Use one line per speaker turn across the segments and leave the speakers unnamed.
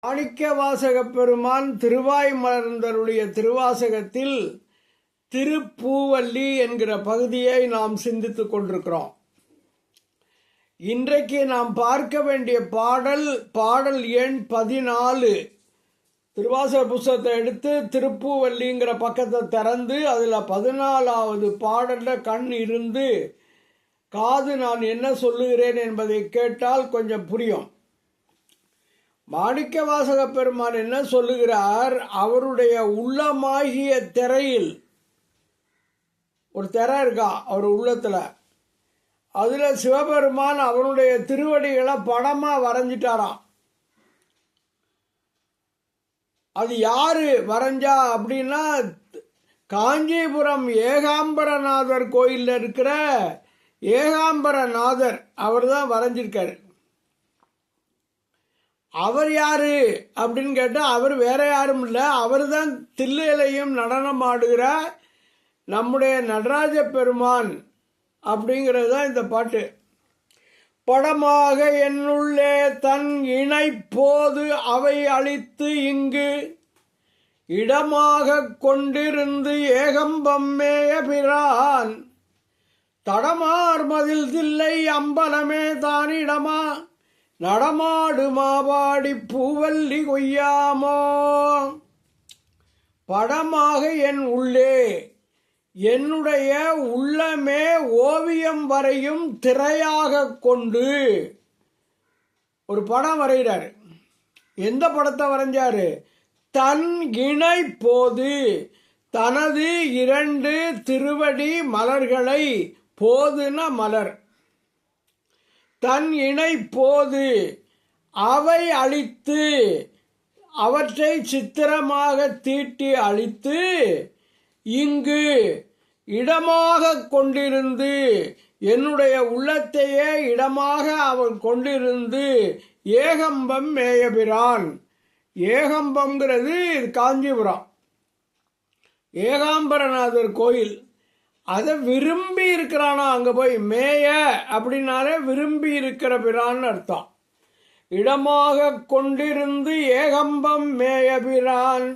மாணிக்கவாசகப் பெருமான் திருவாய் மலர்ந்தருடைய திருவாசகத்தில் திருப்பூவல்லி என்கிற பகுதியை நாம் சிந்தித்துக் கொண்டிருக்கிறோம். இன்றைக்கு நாம் பார்க்க வேண்டிய பாடல் எண் 14. திருவாசக புஸ்தகத்தை எடுத்து திருப்பூவல்லிங்கிற பக்கத்தை திறந்து அதில் 14வது பாடல்ல கண் இருந்து காது நான் என்ன சொல்லுகிறேன் என்பதை கேட்டால் கொஞ்சம் புரியும். மாணிக்கவாசக பெருமான் என்ன சொல்லுகிறார்? அவருடைய உள்ளமாகிய திரையில் ஒரு திரை இருக்கா அவர் உள்ளத்துல. அதுல சிவபெருமான் அவருடைய திருவடிகளை படமா வரைஞ்சிட்டாராம். அது யாரு வரைஞ்சா அப்படின்னா, காஞ்சிபுரம் ஏகாம்பரநாதர் கோயில்ல இருக்கிற ஏகாம்பரநாதர் அவர் தான் வரைஞ்சிருக்காரு. அவர் யாரு அப்படின்னு கேட்டால் அவர் வேற யாரும் இல்லை, அவர் தான் தில்லையிலையும் நடனம் ஆடுகிற நம்முடைய நடராஜ பெருமான் அப்படிங்கிறது தான் இந்த பாட்டு. படமாக என்னுள்ளே தன் இணை போது அவை அழித்து இங்கு இடமாக கொண்டிருந்து ஏகம்பம் மேய பிரான் தடமார் மதில் தில்லை அம்பலமே தானிடமா நடமாடு மாவாடி பூவல்லி கொய்யாமோ. படமாக என் உள்ளே, என்னுடைய உள்ளமே ஓவியம் வரையும் திரையாக கொண்டு ஒரு படம் வரைகிறாரு. எந்த படத்தை வரைஞ்சாரு? தன் இணை போது, தனது 2 திருவடி மலர்களை, போதுன மலர், தன் இணை போது அவை அழித்து, அவற்றை சித்திரமாக தீட்டி அழித்து இங்கு இடமாக கொண்டிருந்து, என்னுடைய உள்ளத்தையே இடமாக அவன் கொண்டிருந்து ஏகம்பம் மேயபிரான். ஏகம்பம்ங்கிறது காஞ்சிபுரம் ஏகாம்பரநாதர் கோயில். அதை விரும்பி இருக்கிறானா அங்கே போய் மேய அப்படின்னாலே விரும்பி இருக்கிற பிரான்னு அர்த்தம். இடமாக கொண்டிருந்து ஏகம்பம் மேயபிரான்.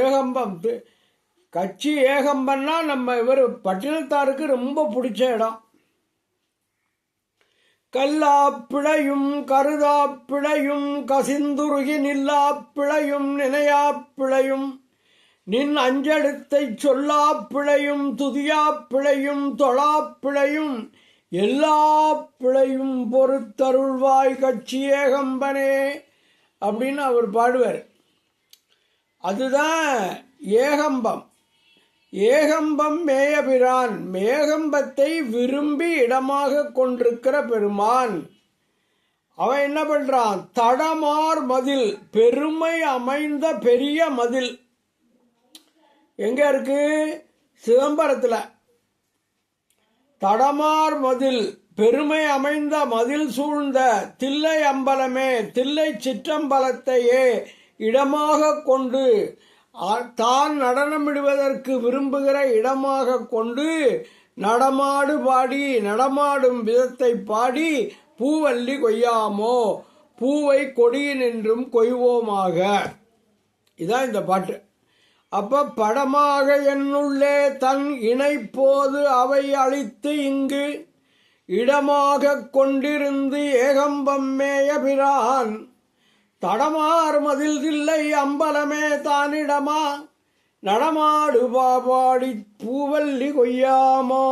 ஏகம்பம் கட்சி ஏகம்பம்னா நம்ம இவர் பட்டினத்தாருக்கு ரொம்ப பிடிச்ச இடம். கல்லாப்பிழையும் கருதாப்பிழையும் கசிந்துருகி நில்லாப்பிழையும் நினையாப்பிழையும் நின் அஞ்செழுத்தை சொல்லாப்பிழையும் துதியாப்பிழையும் தொழாப்பிழையும் எல்லா பிழையும் பொறுத்தருள்வாய் கட்சி ஏகம்பனே அப்படின்னு அவர் பாடுவார். அதுதான் ஏகம்பம். ஏகம்பம் மேயபிரான், ஏகம்பத்தை விரும்பி இடமாக கொண்டிருக்கிற பெருமான். அவன் என்ன பண்றான்? தடமார் மதில், பெருமை அமைந்த பெரிய மதில். எங்க இருக்கு? சிதம்பரத்தில். தடமார் மதில், பெருமை அமைந்த மதில் சூழ்ந்த தில்லை அம்பலமே, தில்லை சிற்றம்பலத்தையே இடமாக கொண்டு, தான் நடனமிடுவதற்கு விரும்புகிற இடமாக கொண்டு நடமாடு பாடி, நடமாடும் விதத்தை பாடி பூவல்லி கொய்யாமோ, பூவை கொடியினின்றும் கொய்வோமாக. இதான் இந்த பாட்டு. அப்ப படமாக என்னுள்ளே தன் இணை போது அவை அழித்து இங்கு இடமாக கொண்டிருந்து ஏகம்பம் மேய பிரான் தடமார் மதில் தில்லை அம்பலமே தானிடமா நடமாடு பாபாடி பூவல்லி கொய்யாமோ.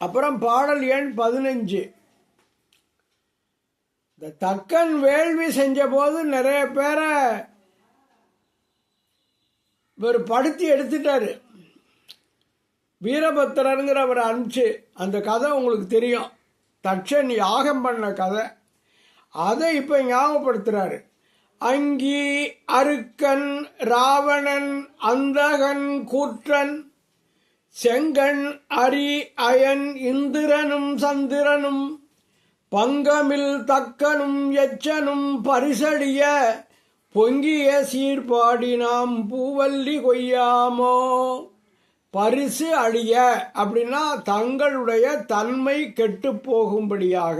அப்புறம் பாடல் எண் 15. இந்த தக்கன் வேள்வி செஞ்ச போது நிறைய பேரை இவர் படுத்தி எடுத்துட்டாரு. வீரபத்திரங்கிறவர் அனுப்பிச்சு, அந்த கதை உங்களுக்கு தெரியும், தட்சன் யாகம் பண்ண கதை. அதை இப்ப ஞாபகப்படுத்துறாரு. அங்கி அருக்கன் ராவணன் அந்தகன் கூற்றன் செங்கண் அரி அயன் இந்திரனும் சந்திரனும் பங்கமில் தக்கனும் எச்சனும் பரிசடிய பொங்கிய சீர்பாடி நாம் பூவல்லி கொய்யாமோ. பரிசு அழிய அப்படின்னா தங்களுடைய தன்மை கெட்டு போகும்படியாக.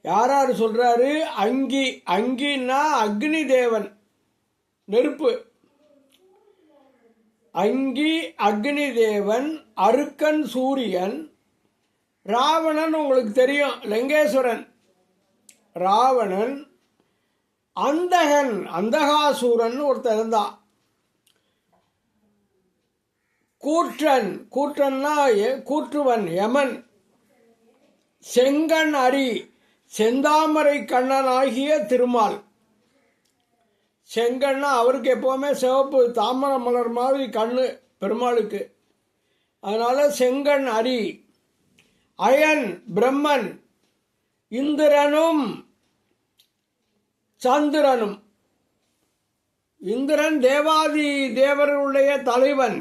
யார் சொல்றாரு? அங்கி. அங்கின்னா அக்னி தேவன், நெருப்பு. அங்கி அக்னி தேவன், அருக்கன் சூரியன், ராவணன் உங்களுக்கு தெரியும், லங்கேஸ்வரன் ராவணன், அந்தகன் அந்தகாசூரன் ஒருத்தர் இருந்தான், கூற்றன் கூற்றன்னா கூற்றுவன் யமன், செங்கண் அரி செந்தாமரை கண்ணன் ஆகிய திருமால். செங்கண்ணா அவருக்கு எப்போவுமே சிவப்பு தாமரை மலர் மாதிரி கண்ணு பெருமாளுக்கு, அதனால செங்கண் அரி. அயன் பிரம்மன், இந்திரனும் சந்திரனும். இந்திரன் தேவாதி தேவர்களுடைய தலைவன்,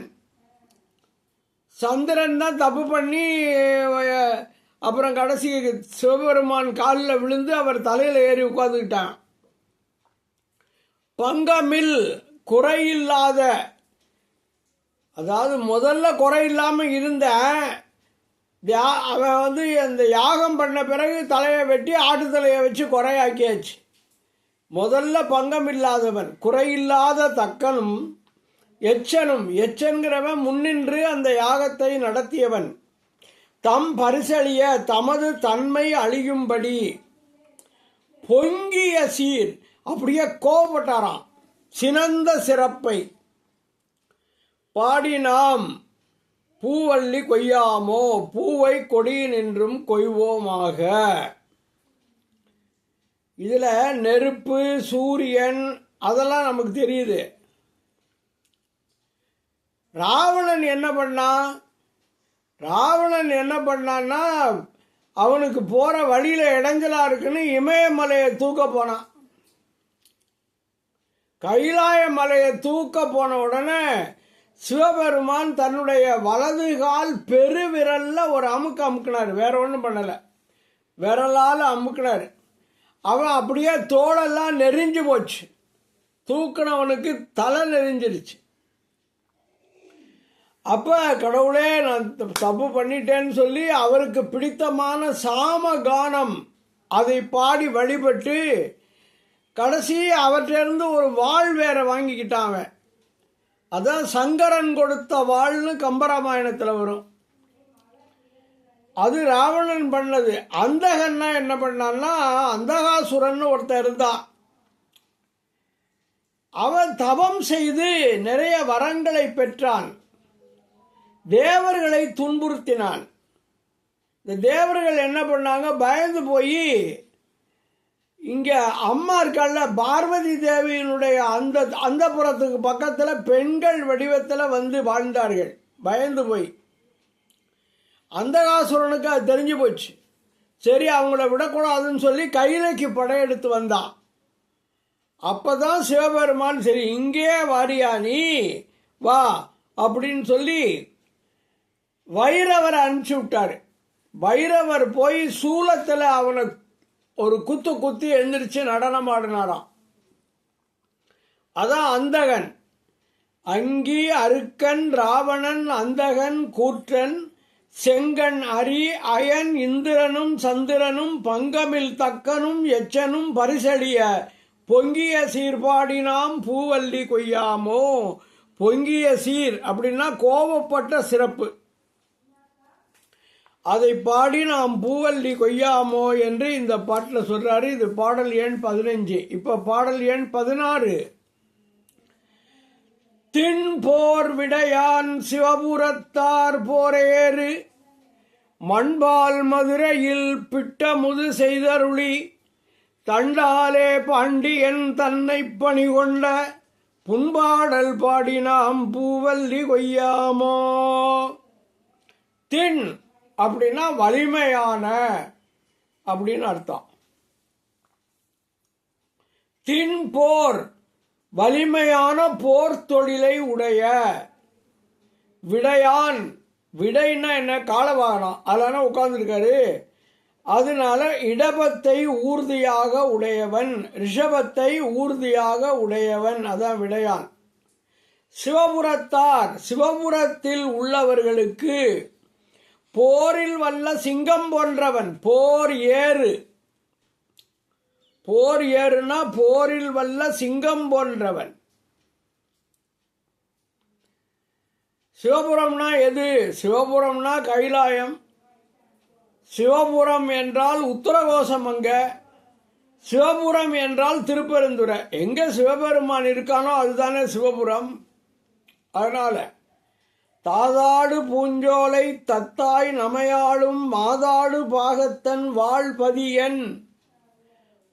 சந்திரன் தான் தப்பு பண்ணி அப்புறம் கடைசி சிவபெருமான் காலில் விழுந்து அவர் தலையில் ஏறி உட்காந்துக்கிட்டான். பங்கமில் குறையில்லாத, அதாவது முதல்ல குறையில்லாமல் இருந்த அவன் அந்த யாகம் பண்ண பிறகு தலையை வெட்டி ஆட்டு தலையை வச்சு குறையாக்கியாச்சு. முதல்ல பங்கம் இல்லாதவன், குறையில்லாத தக்கனும் எச்சனும். எச்சன்கிறவன் முன்னின்று அந்த யாகத்தை நடத்தியவன். தம் பரிசளிய தமது தன்மை அழியும்படி பொங்கிய சீர், அப்படியே கோபப்பட்டாராம், சினந்த சிறப்பை பாடி நாம் பூவள்ளி கொய்யாமோ, பூவை கொடியினின்றும் கொய்வோமாக. இதில் நெருப்பு, சூரியன் அதெல்லாம் நமக்கு தெரியுது. ராவணன் என்ன பண்ணான்? ராவணன் என்ன பண்ணான்னா, அவனுக்கு போகிற வழியில் இடைஞ்சலா இருக்குன்னு இமயமலையை தூக்க போனான். கைலாய மலையை தூக்க போன உடனே சிவபெருமான் தன்னுடைய வலது கால் பெருவிரல்ல ஒரு அமுக்கு அமுக்கினார், வேற ஒன்றும் பண்ணலை, விரலால் அமுக்கினார். அவன் அப்படியே தோளெல்லாம் நெறிஞ்சு போச்சு, தூக்கினவனுக்கு தலை நெறிஞ்சிருச்சு. அப்போ கடவுளே நான் தப்பு பண்ணிட்டேன்னு சொல்லி அவருக்கு பிடித்தமான சாம கானம் அதை பாடி வழிபட்டு கடைசி அவற்றிலிருந்து ஒரு வாள் வேற வாங்கிக்கிட்டான் அவன். அதான் சங்கரன் கொடுத்த வாள்னு கம்பராமாயணத்தில் வரும். அது ராவணன் பண்ணது. அந்தகன்னா என்ன பண்ணான்னா, அந்தகாசுரன் ஒருத்தன் இருந்தான். அவன் தவம் செய்து நிறைய வரங்களை பெற்றான், தேவர்களை துன்புறுத்தினான். இந்த தேவர்கள் என்ன பண்ணாங்க, பயந்து போய் இங்கே அம்மா இருக்கல்ல பார்வதி தேவியினுடைய அந்த புறத்துக்கு பக்கத்தில் பெண்கள் வடிவத்தில் வந்து வாழ்ந்தார்கள், பயந்து போய். அந்தகாசுரனுக்கு அது தெரிஞ்சு போச்சு. சரி அவங்கள விடக்கூடாதுன்னு சொல்லி கைலைக்கு படையெடுத்து வந்தான். அப்போ தான் சிவபெருமான் சரி இங்கே வாரியா நீ வா அப்படின்னு சொல்லி வைரவரை அனுப்பிச்சி விட்டார். வைரவர் போய் சூலத்தில் அவனை ஒரு குத்து குத்தி எழுந்திரிச்சு நடனம் ஆடினாராம். அதான் அந்தகன். அங்கி அருக்கன் ராவணன் அந்தகன் கூற்றன் செங்கண் அரி அயன் இந்திரனும் சந்திரனும் பங்கமில் தக்கனும் எச்சனும் பரிசளிய பொங்கிய சீர்பாடினாம் பூவல்லி கொய்யாமோ. பொங்கிய சீர் அப்படின்னா கோபப்பட்ட சிறப்பு, அதை பாடி நாம் பூவல்லி கொய்யாமோ என்று இந்த பாட்டில் சொல்றாரு. இது பாடல் எண் 15. இப்போ பாடல் எண் 16. தின் போர் விடையான் சிவபுரத்தார் போரேறு மண்பால் மதுரையில் பிட்டமுது செய்தருளி தண்டாலே பாண்டியன் தன்னை பணி கொண்ட புண்பாடல் பாடினாம் பூவல்லி கொய்யாமோ. தின் அப்படின்னா வலிமையான அப்படின்னு அர்த்தம். தின் போர் வலிமையான போர் தொழிலை உடைய. விடையான், விடைன்னா என்ன, காலவாகனம், அதனால உட்கார்ந்துருக்காரு. அதனால இடபத்தை ஊர்தியாக உடையவன், ரிஷபத்தை ஊர்தியாக உடையவன், அதான் விடையான். சிவபுரத்தார், சிவபுரத்தில் உள்ளவர்களுக்கு போரில் வல்ல சிங்கம் போன்றவன், போர் ஏறு போர் ஏறுனா போரில் வல்ல சிங்கம் போன்றவன். சிவபுரம்னா எது? சிவபுரம்னா கைலாயம். சிவபுரம் என்றால் உத்தரகோசமங்க. சிவபுரம் என்றால் திருப்பெருந்துறை. எங்கே சிவபெருமான் இருக்கானோ அதுதானே சிவபுரம். அதனால தாதாடு பூஞ்சோலை தத்தாய் நமையாளும் மாதாடு பாகத்தன் வாழ்பதியன்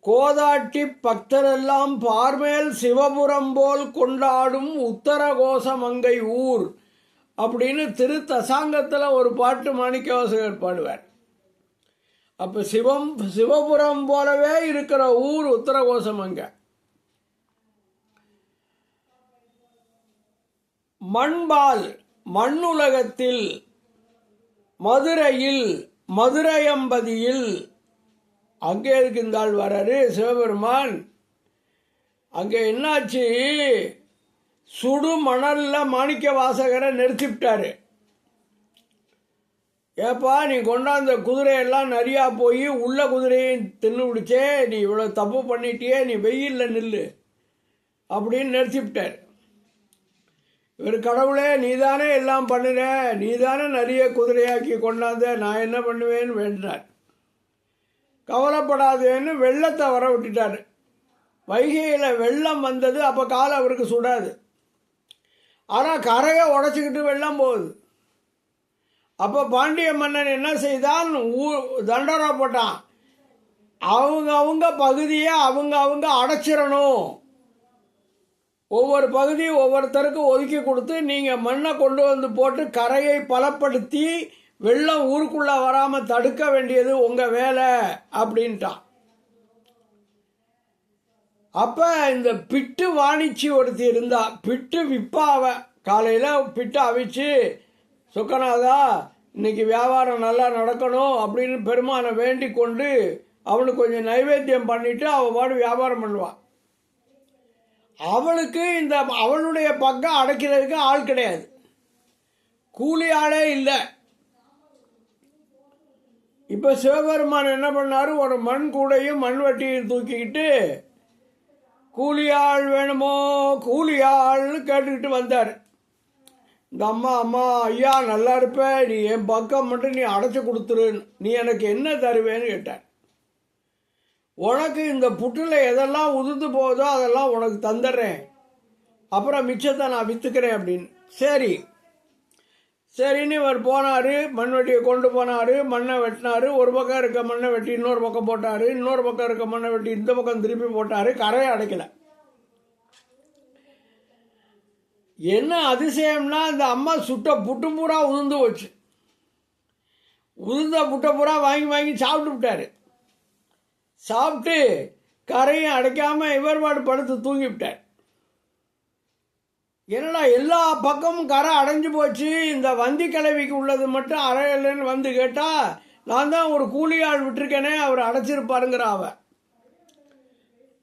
கோதாட்டி பக்தரெல்லாம் பார்மேல் சிவபுரம் போல் கொண்டாடும் உத்தரகோசமங்கை ஊர் அப்படின்னு திருத்தசாங்கத்தில் ஒரு பாட்டு மாணிக்கவாசகர் பாடுவார். அப்போ சிவபுரம் போலவே இருக்கிற ஊர் உத்தரகோசமங்கை. மண்பால் மண்ணுலகத்தில் மதுரையில் மதுரையம்பதியில் அங்கே இருக்கின்றாள் வராரு சிவபெருமான். அங்கே என்னாச்சு, சுடு மணல்ல மாணிக்க வாசகரை நிறுத்திவிட்டாரு. ஏப்பா நீ கொண்டாந்த குதிரையெல்லாம் நிறையா போய் உள்ள குதிரையும் தின்னு பிடிச்சே, நீ இவ்வளோ தப்பு பண்ணிட்டியே, நீ வெயிலில் நில்லு அப்படின்னு நிறுத்திவிட்டார். இவர் கடவுளே நீதானே எல்லாம் பண்ணுற, நீதானே நிறைய குதிரையாக்கி கொண்டாந்த, நான் என்ன பண்ணுவேன்னு வேண்டார். கவலைப்படாதேன்னு வெள்ளத்தை வர விட்டுட்டார். வைகையில் வெள்ளம் வந்தது. அப்போ காலை அவருக்கு சுடாது. ஆனால் கரையை உடச்சிக்கிட்டு வெள்ளம் போகுது. அப்போ பாண்டிய மன்னன் என்ன செய்தான், தண்டனை போட்டான். அவங்க பகுதியை அவங்க அடைச்சிடணும். ஒவ்வொரு பகுதி ஒவ்வொருத்தருக்கும் ஒதுக்கி கொடுத்து நீங்கள் மண்ணை கொண்டு வந்து போட்டு கரையை பலப்படுத்தி வெள்ளம் ஊருக்குள்ளே வராமல் தடுக்க வேண்டியது உங்கள் வேலை அப்படின்ட்டான். அப்போ இந்த பிட்டு வாணிச்சி ஒருத்தி இருந்தா. பிட்டு விற்பாவ. காலையில் பிட்டு அவிச்சு, சொக்கநாதா இன்னைக்கு வியாபாரம் நல்லா நடக்கணும் அப்படின்னு பெருமானை வேண்டி கொண்டு அவனுக்கு கொஞ்சம் நைவேத்தியம் பண்ணிட்டு அவள் பாடு வியாபாரம் பண்ணுவாள். அவளுக்கு இந்த அவளுடைய பக்கம் அடைக்கிறதுக்கு ஆள் கிடையாது, கூலி ஆளே இல்லை. இப்போ சிவபெருமான் என்ன பண்ணாரு, ஒரு மண் கூடையும் மண் வட்டியும் தூக்கிக்கிட்டு கூலியாள் வேணுமோ கூலியாள்னு கேட்டுக்கிட்டு வந்தார். இந்த அம்மா ஐயா நல்லா இருப்ப, நீ என் பக்கம் மட்டும் நீ அடைச்சி கொடுத்துரு, நீ எனக்கு என்ன தருவேன்னு கேட்டார். உனக்கு இந்த புற்றில் எதெல்லாம் உதிர்ந்து போகுதோ அதெல்லாம் உனக்கு தந்துடுறேன், அப்புறம் மிச்சத்தை நான் விற்றுக்கிறேன் அப்படின்னு. சரின்னு இவர் போனார், மண்வெட்டியை கொண்டு போனார், மண்ணை வெட்டினார். ஒரு பக்கம் இருக்க மண்ணை வெட்டி இன்னொரு பக்கம் போட்டார், இன்னொரு பக்கம் இருக்க மண்ணை வெட்டி இந்த பக்கம் திருப்பி போட்டார். கரையை அடைக்கலை. என்ன அதிசயம்னா, இந்த அம்மா சுட்ட புட்டு பூரா உதிர்ந்து போச்சு. உதிர்ந்த புட்டை பூரா வாங்கி சாப்பிட்டு விட்டார். சாப்பிட்டு கரையை அடைக்காமல் இவர் பாடு படுத்து தூங்கி விட்டார். என்னடா எல்லா பக்கமும் கரை அடைஞ்சு போச்சு, இந்த வந்தி கிழவிக்கு உள்ளது மட்டும் அறையலைன்னு வந்து கேட்டால், நான் தான் ஒரு கூலியாள் விட்டுருக்கேனே, அவர் அடைச்சிருப்பாருங்கிற அவ.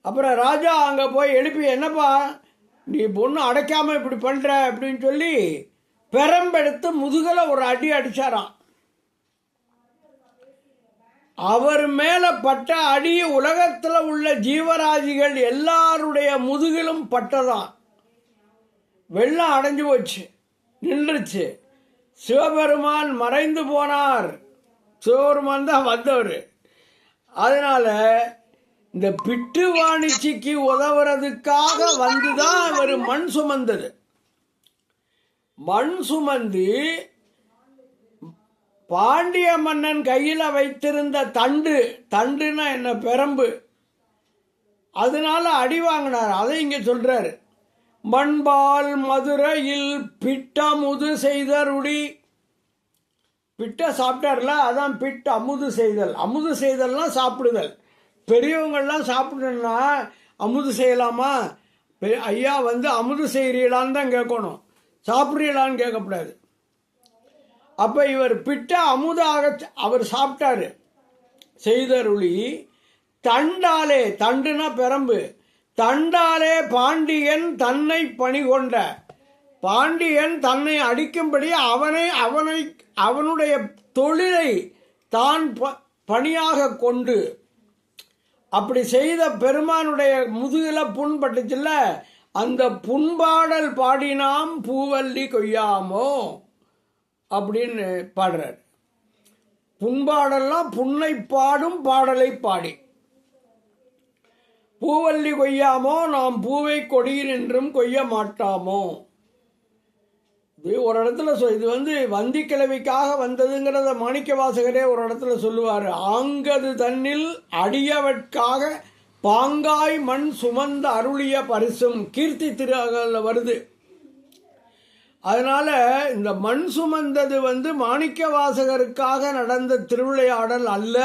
அப்புறம் ராஜா அங்கே போய் எழுப்பி, என்னப்பா நீ பொண்ணு அடைக்காமல் இப்படி பண்ணுற அப்படின்னு சொல்லி பெரம்பெடுத்து முதுகில் ஒரு அடி அடித்தாராம். அவர் மேலே பட்ட அடி உலகத்தில் உள்ள ஜீவராசிகள் எல்லாருடைய முதுகிலும் பட்டதான். வெள்ளம் அடைஞ்சு போச்சு, நின்றுச்சு. சிவபெருமான் மறைந்து போனார். சிவபெருமான் தான் வந்தவர். அதனால இந்த பிட்டு வாணிச்சிக்கு உதவுறதுக்காக வந்துதான் அவர் மண் சுமந்தது. மண் சுமந்து பாண்டிய மன்னன் கையில் வைத்திருந்த தண்டுனா என்ன, பெரம்பு, அதனால அடி வாங்கினார். அதை இங்க சொல்றாரு. மண்பால் மதுரையில் பிட்டமுது செய்தருடி. பிட்ட சாப்பிட்டார்ல, அதான் பிட்ட அமுது செய்தல். அமுது செய்தல்னா சாப்பிடுதல். பெரியவங்கள்லாம் சாப்பிடணும்னா அமுது செய்யலாமா, ஐயா வந்து அமுது செய்கிறீங்களான்னு தான் கேட்கணும், சாப்பிட்றீங்களான்னு கேட்கக்கூடாது. அப்போ இவர் பிட்ட அமுதாக அவர் சாப்பிட்டாரு. செய்தருளி தண்டாலே, தண்டுனா பெரம்பு, தண்டாலே பாண்டியன் தன்னை பணிகொண்ட. பாண்டியன் தன்னை அடிக்கும்படி அவனுடைய தொழிலை தான் பணியாக கொண்டு அப்படி செய்த பெருமானுடைய முதுகில புண்பட்டுச்சுல்ல, அந்த புண்பாடல் பாடினாம் பூவல்லி கொய்யாமோ அப்படின்னு பாடுறார். புண்பாடல்லாம் புண்ணை பாடும் பாடலை பாடி, பூவல்லி கொய்யாமோ நாம் பூவை கொடியில் என்றும் கொய்ய மாட்டாமோ. இது ஒரு இடத்துல இது வந்திக்கிழவிக்காக வந்ததுங்கிறத மாணிக்க வாசகரே ஒரு இடத்துல சொல்லுவார். ஆங்கது தன்னில் அடியவற்காக பாங்காய் மண் சுமந்த அருளிய பரிசும் கீர்த்தி திருல வருது. அதனால இந்த மண் சுமந்தது மாணிக்க வாசகருக்காக நடந்த திருவிளையாடல் அல்ல,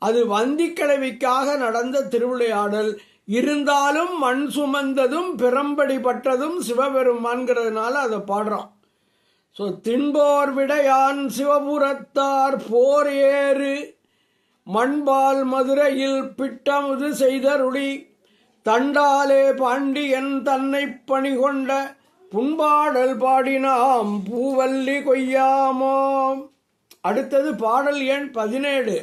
அது வந்திக்கிழவிக்காக நடந்த திருவிளையாடல். இருந்தாலும் மண் சுமந்ததும் பிறம்படிப்பட்டதும் சிவபெருமான்கிறதுனால அதை பாடுறோம். ஸோ தின்போர் விடையான் சிவபுரத்தார் போர் ஏறு மண்பால் மதுரையில் பிட்டமுது செய்தருளி தண்டாலே பாண்டியன் தன்னை பணி கொண்ட புண்பாடல் பாடினாம் பூவல்லி கொய்யாமோ. அடுத்தது பாடல் எண் 17.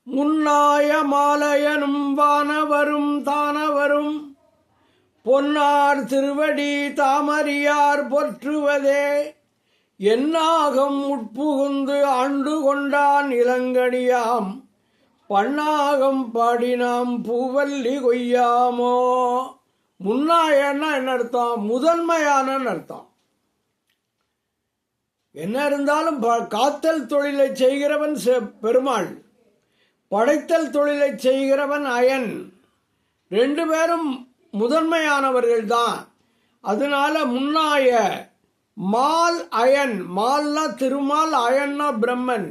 முன்னாய மாலையனும் வானவரும் தானவரும் பொன்னார் திருவடி தாமரியார் போற்றுவதே என்னாகம் உட்புகுந்து ஆண்டு கொண்டான் இளங்கடியாம் பண்ணாகம் பாடினாம் பூவல்லி கொய்யாமோ. முன்னாயன்னா என்ன அர்த்தம்? முதன்மையான அர்த்தம். என்ன இருந்தாலும் காத்தல் தொழிலை செய்கிறவன் பெருமாள், படைத்தல் தொழிலை செய்கிறவன் அயன். 2 பேரும் முதன்மையானவர்கள் தான். அதனால முன்னாய மால் அயன், மால்னா திருமால், அயன்னா பிரம்மன்.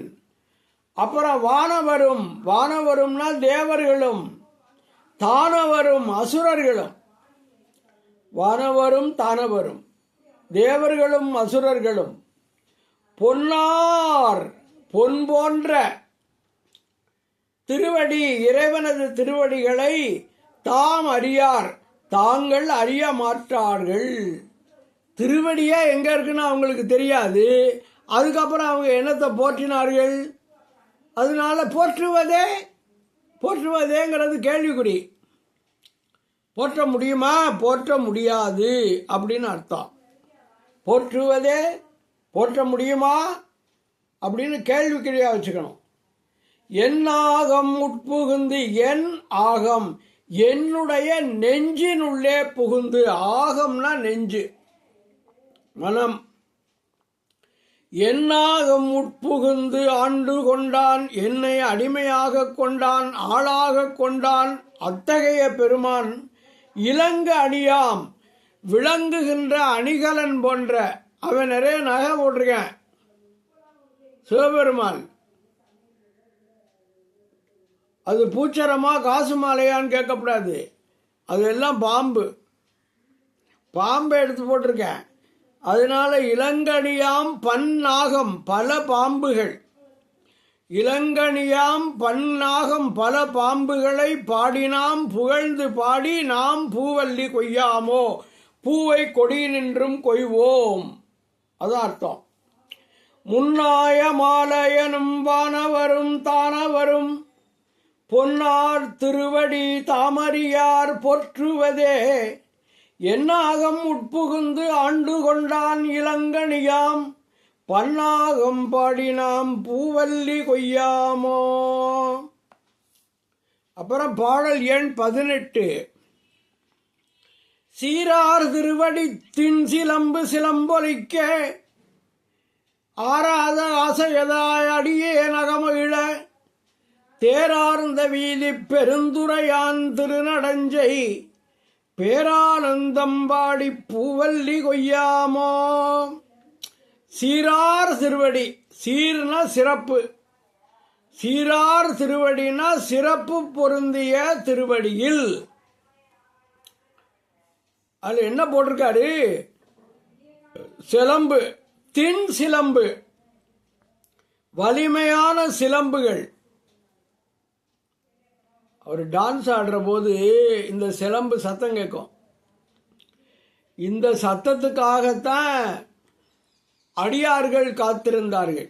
அப்புறம் வானவரும், வானவரும்னா தேவர்களும், தானவரும் அசுரர்களும். வானவரும் தானவரும் தேவர்களும் அசுரர்களும். பொன்னார் பொன் போன்ற திருவடி, இறைவனது திருவடிகளை தாம் அறியார், தாங்கள் அறிய மாட்டார்கள். திருவடியே எங்க இருக்குன்னு அவங்களுக்கு தெரியாது. அதுக்கப்புறம் அவங்க என்னத்தை போற்றினார்கள்? அதனால போற்றுவதேங்கிறது கேள்விக்குறி. போற்ற முடியுமா? போற்ற முடியாது அப்படின்னு அர்த்தம். போற்ற முடியுமா அப்படின்னு கேள்விக்குறியா வச்சுக்கணும். என்னாகம் உட்புகுந்து, என் ஆகம் என்னுடைய நெஞ்சினுள்ளே புகுந்து. ஆகம்னா நெஞ்சு, மனம். என்னாகம் உட்புகுந்து ஆண்டு கொண்டான், என்னை அடிமையாக கொண்டான், ஆளாக கொண்டான். அத்தகைய பெருமான் இலங்கு அடியாம், விளங்குகின்ற அணிகலன் போன்ற. அவன் நிறைய நகை போட்டிருக்கேன் சிவபெருமான். அது பூச்சரமா காசு மாலையான்னு கேட்கக்கூடாது. அதெல்லாம் பாம்பை எடுத்து போட்டிருக்கேன். அதனால இளங்கணியாம் பன்னாகம், பல பாம்புகள். இளங்கணியாம் பன்னாகம் பல பாம்புகளை பாடினாம் புகழ்ந்து பாடி நாம் பூவல்லி கொய்யாமோ, பூவை கொடி நின்றும் கொய்வோம். அதான் அர்த்தம். முன்னாய மாலையனும் வானவரும் தானவரும் பொன்னார் திருவடி தாமரியார் போற்றுவதே என்னாகம் உட்புகுந்து ஆண்டு கொண்டான் இளங்கணியாம் பன்னாகம் பாடினாம் பூவல்லி கொய்யாமோ. அப்புறம் பாடல் எண் 18. சீரார் திருவடி தின் சிலம்பு சிலம்பொலிக்க ஆராத ஆசையதாய் அடியே நகமகிழ தேரார்ந்த வீதி பெருந்துரையான் திருநடஞ்சை பேரானந்தம் பாடி பூவல்லி கொய்யாமோ. சீரார் திருவடி, சீர்னா சிறப்பு, சீரார் திருவடினா சிறப்பு பொருந்திய திருவடியில். அது என்ன போட்டிருக்காரு? சிலம்பு, தின் சிலம்பு, வலிமையான சிலம்புகள். அவர் டான்ஸ் ஆடுற போது இந்த சிலம்பு சத்தம் கேட்கும். இந்த சத்தத்துக்காகத்தான் அடியார்கள் காத்திருந்தார்கள்.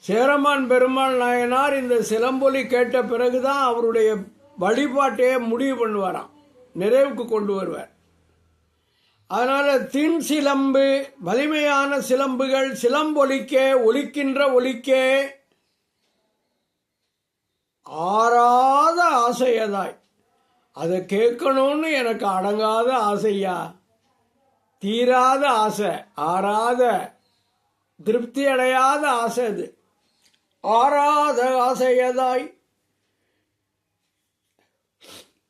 சேரமான் பெருமாள் நாயனார் இந்த சிலம்பொலி கேட்ட பிறகுதான் அவருடைய வழிபாட்டையே முடிவு பண்ணுவாராம், நிறைவுக்கு கொண்டு வருவார். அதனால தின் சிலம்பு, வலிமையான சிலம்புகள் சிலம்பொலிக்கே, ஒலிக்கின்ற ஒலிக்கே ஆறாத ஆசையதாய், அதை கேட்கணும்னு எனக்கு அடங்காத ஆசையா, தீராத ஆசை, ஆறாத திருப்தி அடையாத ஆசை, அது ஆறாத ஆசையதாய்,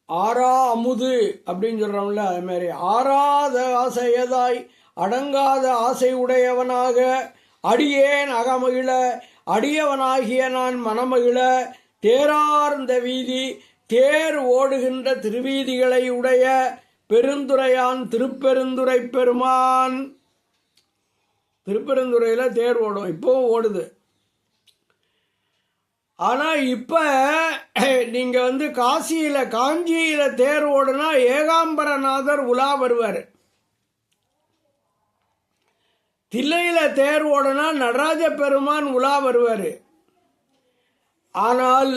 ஆறா அமுது அப்படின்னு சொல்றோம்ல, அது மாதிரி ஆறாத ஆசையதாய், அடங்காத ஆசை உடையவனாக அடியேன் அகமகிழ, அடியவனாகிய நான் மனமகிழ, தேரார்ந்த வீதி, தேர் ஓடுகின்ற திருவீதிகளை உடைய பெருந்துரையான் திருப்பெருந்துரை பெருமான். திருப்பெருந்துறையில தேர் ஓடும், இப்பவும் ஓடுது. ஆனா இப்ப நீங்க காசியில, காஞ்சியில தேர் ஓடுனா ஏகாம்பரநாதர் உலா வருவார். தில்லையில தேர் ஓடுனா நடராஜ பெருமான் உலா வருவார். ஆனால்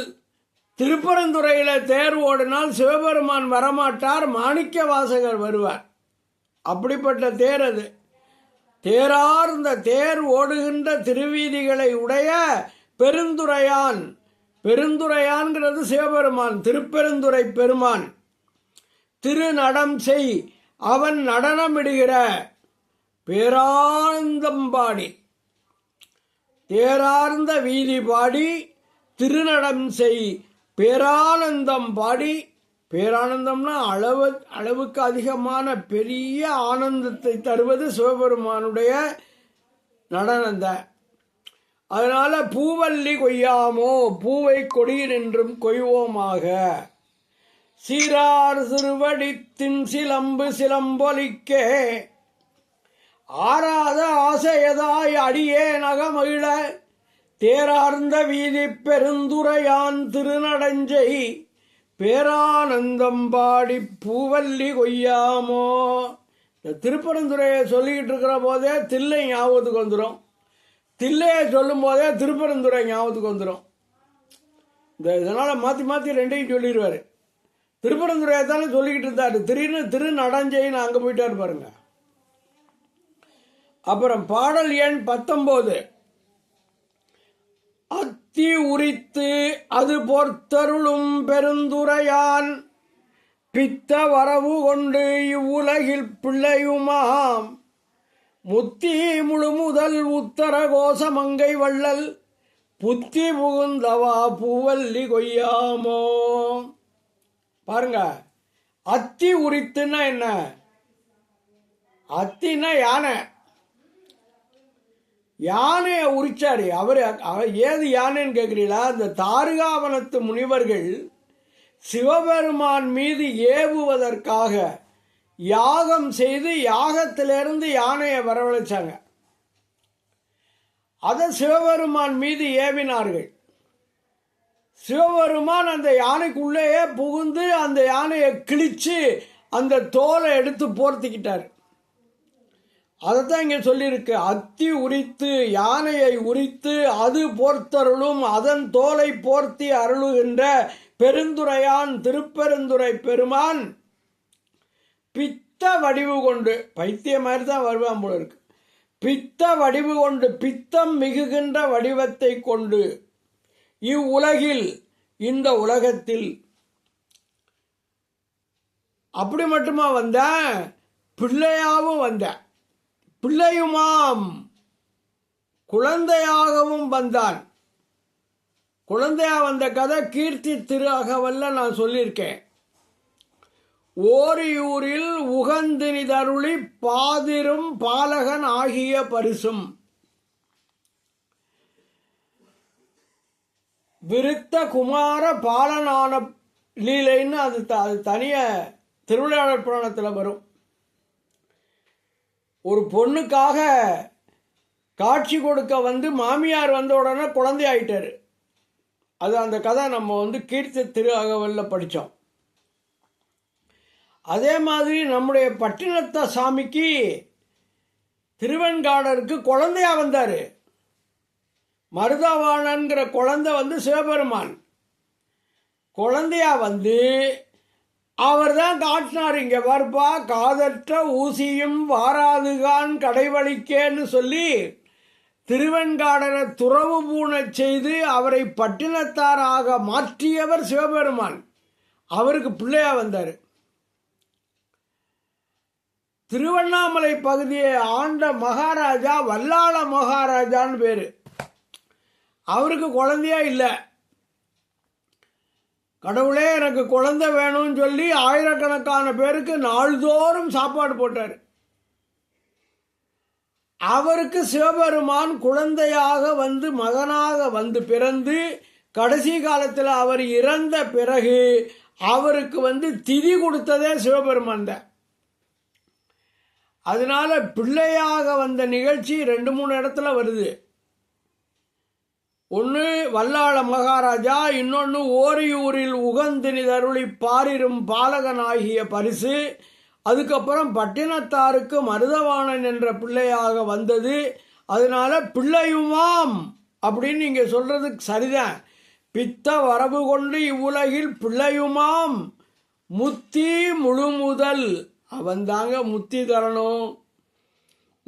திருப்பரந்துறையில தேர் ஓடினால் சிவபெருமான் வரமாட்டார், மாணிக்க வாசகர் வருவார். அப்படிப்பட்ட தேர் அது. தேரார்ந்த தேர் ஓடுகின்ற திருவீதிகளை உடைய பெருந்துரையான். பெருந்துரையான்கிறது சிவபெருமான், திருப்பெருந்துரை பெருமான். திருநடம் செய், அவன் நடனமிடுகிற பேரானந்தம்பாடி, தேரார்ந்த வீதி பாடி, திருநடம் செய், பேரானந்தம் பாடி. பேரானந்தம்னா அளவுக்கு அதிகமான பெரிய ஆனந்தத்தை தருவது சிவபெருமானுடைய நடனந்தான். அதனால பூவல்லி கொய்யாமோ, பூவை கொடியில் என்றும் கொய்வோமாக. சீரார் சிறுவடித்தின் சிலம்பு சிலம்பொலிக்கே ஆறாத ஆசையதாய் அடியே நகமகிழ, தேரார்ந்த வீதி பெருந்துரையான் திருநடஞ்சை, பேரானந்தம் பாடி பூவல்லி கொய்யாமோ. இந்த திருப்பரந்துரையை சொல்லிக்கிட்டு இருக்கிற போதே தில்லை ஞாபகத்துக்கு வந்துடும், தில்லையை சொல்லும் போதே திருப்பரந்துரை ஞாபகத்துக்கு வந்துடும். இதனால மாற்றி மாற்றி ரெண்டையும் சொல்லிடுவார். திருப்பரந்துரையை தானே சொல்லிக்கிட்டு இருந்தாரு, திருநடஞ்சைன்னு அங்கே போயிட்டாரு பாருங்க. அப்புறம் பாடல் எண் 19. அத்தி உரித்து அது பொறுத்தருளும் பெருந்துரையான், பித்த வரவு கொண்டு இவ்வுலகில் பிள்ளையுமாம், முத்தி முழுமுதல் உத்தர கோசமங்கை வள்ளல், புத்தி புகுந்தவா பூவல்லி கொய்யாமோ. பாருங்க, அத்தி உரித்துன்னா என்ன? அத்தின்னா யானை. யானையை உரிச்சாரு அவரு. ஏது யானைன்னு கேட்கிறீங்களா? இந்த தாருகாவனத்து முனிவர்கள் சிவபெருமான் மீது ஏவுவதற்காக யாகம் செய்து யாகத்திலிருந்து யானையை வரவழைச்சாங்க. அதை சிவபெருமான் மீது ஏவினார்கள். சிவபெருமான் அந்த யானைக்குள்ளேயே புகுந்து அந்த யானையை கிழிச்சு அந்த தோலை எடுத்து போர்த்திக்கிட்டார். அதைத்தான் இங்கே சொல்லியிருக்கு. அத்தி உரித்து, யானையை உரித்து அது போர்த்தருளும், அதன் தோலை போர்த்தி அருளுகின்ற பெருந்துரையான் திருப்பெருந்துரை பெருமான், பித்த வடிவு கொண்டு, பைத்திய மாதிரி தான் வருவான் போல இருக்கு, பித்த வடிவு கொண்டு, பித்தம் மிகுகின்ற வடிவத்தை கொண்டு இவ்வுலகில், இந்த உலகத்தில். அப்படி மட்டுமா வந்த, பிள்ளையாவும் வந்த, பிள்ளையுமாம், குழந்தையாகவும் வந்தான். குழந்தையா வந்த கதை கீர்த்தி திரு அகவல்ல நான் சொல்லியிருக்கேன். ஓரியூரில் உகந்தினிதருளி பாதிரும் பாலகன் ஆகிய பரிசும், விருத்த குமார பாலனான லீலைன்னு அது தனிய திருவிளையாடற் புராணத்தில் வரும். ஒரு பொண்ணுக்காக காட்சி கொடுக்க வந்து மாமியார் வந்த உடனே குழந்தை ஆயிட்டாரு. அது அந்த கதை நம்ம கீர்த்தி திரு அகவல்ல படித்தோம். அதே மாதிரி நம்முடைய பட்டினத்த சாமிக்கு திருவெண்காடருக்கு குழந்தையா வந்தார். மருதவாணன்கிற குழந்தை வந்து சிவபெருமான் குழந்தையா வந்து அவர் தான் காட்டினார். இங்கே வருப்பா, காதற்ற ஊசியும் வாராதுகான் கடைவழிக்கேன்னு சொல்லி திருவெண்காடரை துறவு பூணச் செய்து அவரை பட்டினத்தாராக மாற்றியவர் சிவபெருமான். அவருக்கு பிள்ளையா வந்தார். திருவண்ணாமலை பகுதியை ஆண்ட மகாராஜா வல்லாள மகாராஜான்னு பேரு. அவருக்கு குழந்தையா இல்லை. கடவுளே எனக்கு குழந்தை வேணும்னு சொல்லி ஆயிரக்கணக்கான பேருக்கு நாள்தோறும் சாப்பாடு போட்டார். அவருக்கு சிவபெருமான் குழந்தையாக வந்து மகனாக வந்து பிறந்து கடைசி காலத்தில் அவர் இறந்த பிறகு அவருக்கு வந்து திதி கொடுத்ததே சிவபெருமான் தான். அதனால பிள்ளையாக வந்த நிகழ்ச்சி 2-3 இடத்துல வருது. ஒன்று வல்லாள மகாராஜா, இன்னொன்று ஓரியூரில் உகந்தினிதருளி பாரிரும் பாலகனாகிய பரிசு, அதுக்கப்புறம் பட்டினத்தாருக்கு மருதவாணன் என்ற பிள்ளையாக வந்தது. அதனால பிள்ளையுமாம் அப்படின்னு நீங்க சொல்றது சரிதான். பித்த வரவு கொண்டு இவ்வுலகில் பிள்ளையுமாம் முத்தி முழுமுதல் அவன்தாங்க முத்தி தரணும்.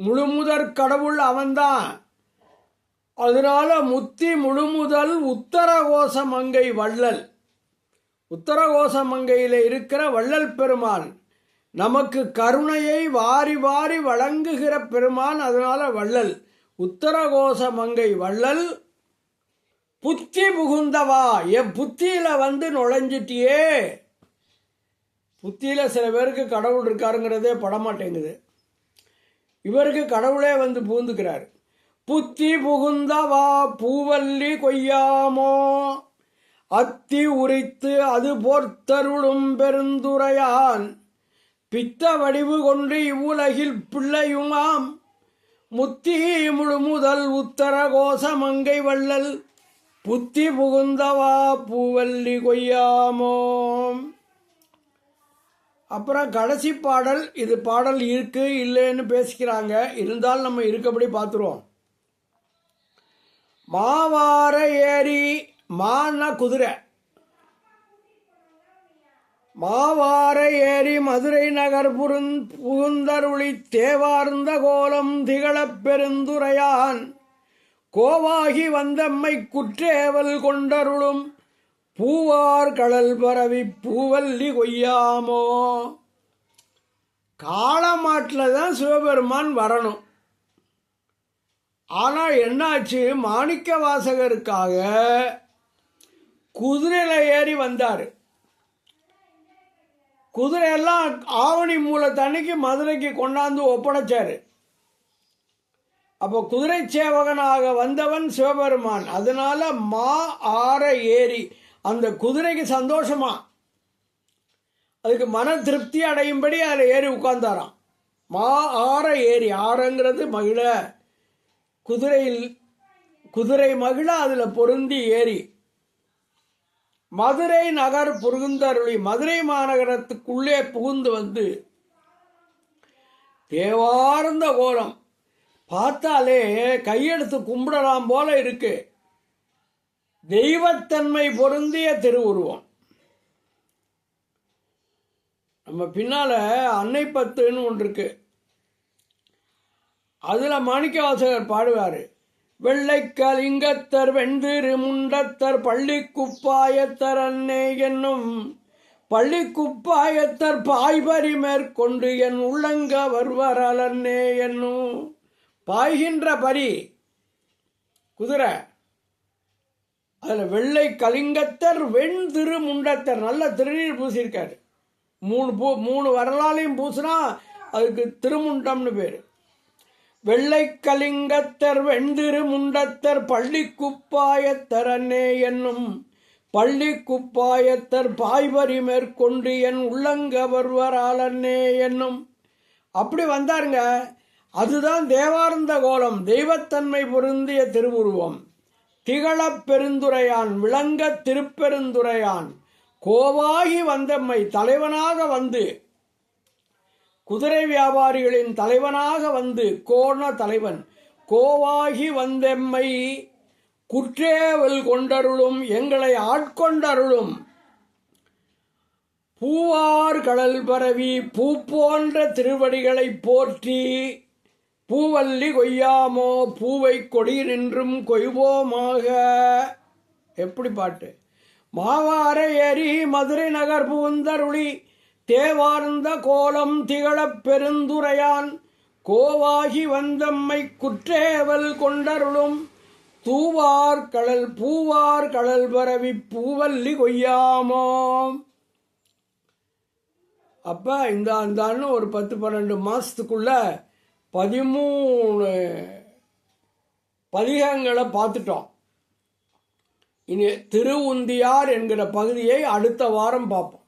முழுமுதற் கடவுள் அவன்தான். அதனால முத்தி முழுமுதல் உத்தரகோச மங்கை வள்ளல். உத்தரகோச மங்கையில் இருக்கிற வள்ளல் பெருமான் நமக்கு கருணையை வாரி வாரி வழங்குகிற பெருமான். அதனால வள்ளல். உத்தரகோச மங்கை வள்ளல். புத்தி புகுந்தவா, என் புத்தியில வந்து நுழைஞ்சிட்டியே. புத்தியில சில பேருக்கு கடவுள் இருக்காருங்கிறதே படமாட்டேங்குது. இவருக்கு கடவுளே வந்து புகுந்துக்கிறார். புத்தி புகுந்தவா பூவல்லி கொய்யாமோ அத்தி உரித்து அது போர்த்தருளும் பெருந்துரையான் பித்த வடிவு கொண்டு இவ்வுலகில் பிள்ளையுமாம் முத்தி முழுமுதல் உத்தரகோச மங்கை வள்ளல் புத்தி புகுந்தவா பூவல்லி கொய்யாமோ. அப்புறம் கடைசி பாடல். இது பாடல் இருக்கு இல்லைன்னு பேசிக்கிறாங்க. இருந்தாலும் நம்ம இருக்கபடி பார்த்துருவோம். மாவார ஏரி மான குதிரை. மாவார ஏரி மதுரை நகர் புகுந்தருளி தேவார்ந்த கோலம் திகழப் பெருந்துரையான் கோவாகி வந்தம்மை குற்றேவல் கொண்டருளும் பூவார் கடல் பரவி பூவல்லி கொய்யாமோ. காளமாட்டில் தான் சிவபெருமான் வரணும். ஆனால் என்னாச்சு, மாணிக்க வாசகருக்காக குதிரையில் ஏறி வந்தார். குதிரையெல்லாம் ஆவணி மூலத்தன்னைக்கு மதுரைக்கு கொண்டாந்து ஒப்படைச்சார். அப்போ குதிரை சேவகனாக வந்தவன் சிவபெருமான். அதனால மா ஆர ஏரி, அந்த குதிரைக்கு சந்தோஷமா, அதுக்கு மன திருப்தி அடையும்படி அதில் ஏறி உட்கார்ந்தாராம். மா ஆர ஏரி, ஆரங்கிறது மகிழ, குதிரையில் குதிரை மகிழ அதில் பொருந்தி ஏறி மதுரை நகர் புகுந்தருளி மதுரை மாநகரத்துக்குள்ளே புகுந்து வந்து தேவார்ந்த கோலம் பார்த்தாலே கையெடுத்து கும்பிடலாம் போல இருக்கு. தெய்வத்தன்மை பொருந்திய திருவுருவம். நம்ம பின்னால அன்னை பத்துன்னு ஒன்று இருக்கு. அதுல மாணிக்கவாசகர் பாடுவாரு. வெள்ளைக்கலிங்கத்தர் வெண்திரு முண்டத்தர் பள்ளி குப்பாயத்தர் அன்னை என்னும் பள்ளி குப்பாயத்தர் பாய்பரி மேற்கொண்டு என் உள்ளங்க வருவரால் அன்னே என்னும். பாய்கின்ற பரி குதிரை, அதுல வெள்ளை கலிங்கத்தர் வெண் திரு முண்டத்தர், நல்ல திருநீர் பூசியிருக்காரு. 3 வரலாலையும் பூசினா அதுக்கு திருமுண்டம்னு பேரு. வெள்ளை கலிங்கத்தர் வெண்திரு முண்டத்தர் பள்ளி குப்பாயத்தர் அன்னே என்னும் பள்ளி குப்பாயத்தர் பாய்வரி மேற்கொண்டு என் உள்ளங்க வருவரால் அன்னே என்னும். அப்படி வந்தாருங்க. அதுதான் தேவார்ந்த கோலம், தெய்வத்தன்மை பொருந்திய திருவுருவம். திகழப் பெருந்துரையான் விளங்க திருப்பெருந்துரையான் கோவாகி வந்தம்மை, தலைவனாக வந்து குதிரை வியாபாரிகளின் தலைவனாக வந்து, கோண தலைவன் கோவாகி வந்தெம்மை குற்றேவல் கொண்டருளும் எங்களை ஆட்கொண்டருளும். பூவார் கடல் பரவி பூ போன்ற திருவடிகளை போற்றி. பூவல்லி கொய்யாமோ பூவை கொடி நின்றும் கொய்வோமாக. எப்படி பாட்டு! மாவார ஏரி மதுரை நகர் புகுந்தருளி தேவார்ந்த கோலம் திகழப் பெருந்துரையான் கோவாகி வந்தம்மை குற்றேவல் கொண்டருளும். பூவார் கடல் பரவி பூவல்லி கொய்யாமோ. அப்ப இந்த ஒரு 10-12 மாசத்துக்குள்ள 13 பதிகங்களை பார்த்துட்டோம். இனி திருவுந்தியார் என்கிற பகுதியை அடுத்த வாரம் பார்ப்போம்.